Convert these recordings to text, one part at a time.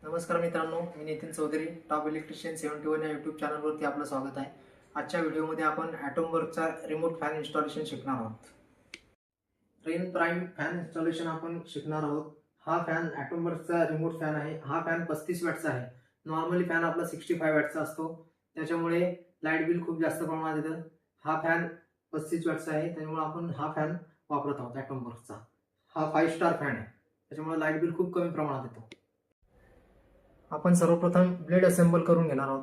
नमस्कार मित्रांनो, मी Nitin Chaudhari, top electrician 71 या यूट्यूब चॅनलवरती आपलं स्वागत आहे. आजच्या व्हिडिओमध्ये आपण ॲटोमवर्कचा रिमोट फॅन इन्स्टॉलेशन शिकणार आहोत. रेन प्राईम फॅन इन्स्टॉलेशन आपण शिकणार आहोत. हा फॅन ॲटोमवर्कचा रिमोट फॅन आहे. हा फॅन 35 वॅटचा आहे. नॉर्मली फॅन आपला 65 वॅटचा असतो, त्याच्यामुळे लाईट बिल खूप जास्त प्रमाणात येतं. हा फॅन 35 वॅटचा आहे, त्यामुळे आपण हा फॅन वापरत आहोत ॲटोमवर्कचा. हा 5 स्टार फॅन आहे, त्याच्यामुळे लाईट बिल खूप कमी प्रमाणात येतो. आपण सर्वप्रथम ब्लेड असेंबल करून घेणार आहोत.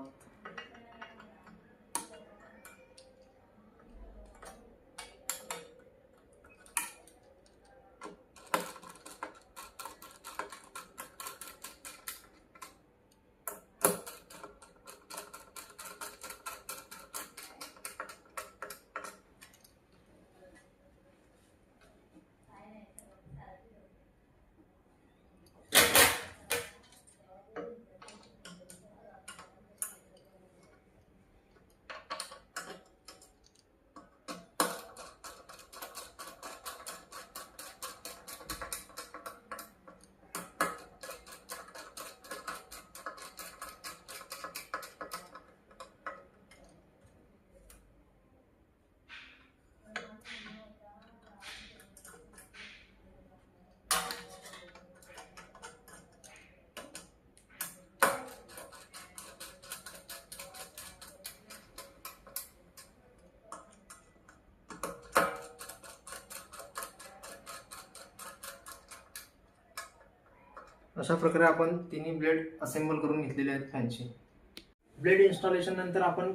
अशा प्रकारे आपण तिन्ही ब्लेड असेंबल करून घेतलेले आहेत फॅनचे. ब्लेड इन्स्टॉलेशन नंतर आपण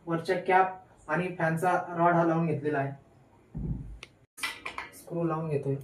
वरच्या कॅप आणि फॅनचा रॉड हा लावून घेतलेला आहे. स्क्रू लावून घेतोय.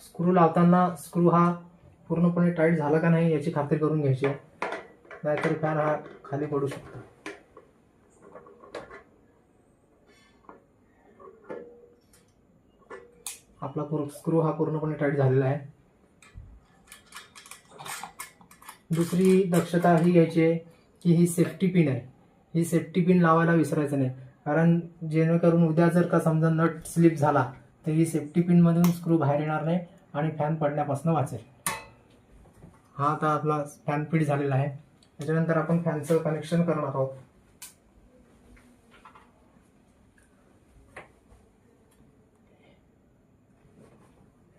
स्क्रू लावताना स्क्रू हा पूर्णपणे टाईट झाला का नाही याची खात्री करून घ्यायची, नाहीतर फॅन हा खाली पडू शकतो. आपला स्क्रू हा पूर्णपणे टाईट झालेला आहे. दुसरी दक्षता ही घ्यायची आहे की ही सेफ्टी पिन आहे. ही सेफ्टी पिन लावायला विसरायचं नाही, कारण जेणेकरून उद्या जर का समजा नट स्लिप झाला तर ही सेफ्टी पिनमधून स्क्रू बाहेर येणार नाही आणि फॅन पडण्यापासून वाचेल. हा आता आपला फॅन फिट झालेला आहे. त्याच्यानंतर आपण फॅनचं कनेक्शन करणार आहोत.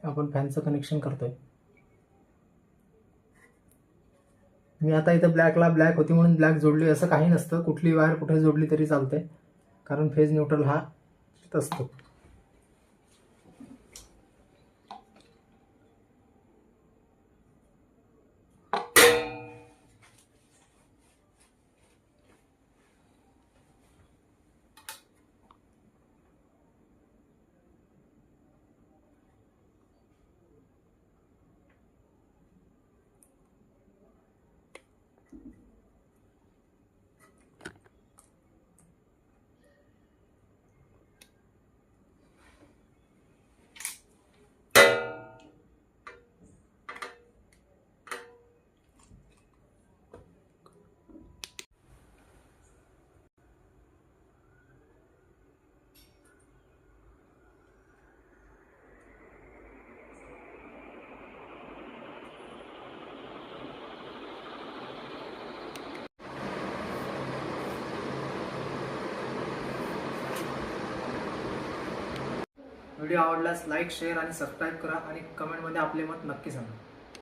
आपण फॅनचं कनेक्शन करतोय. मी आता इथं ब्लॅकला ब्लॅक होती म्हणून ब्लॅक जोडली असं काही नसतं. कुठली वायर कुठे जोडली तरी चालते, कारण फेज न्यूट्रल हा असतो. व्हिडिओ आवडल्यास लाईक, शेअर आणि सबस्क्राईब करा आणि कमेंटमध्ये आपले मत नक्की सांगा.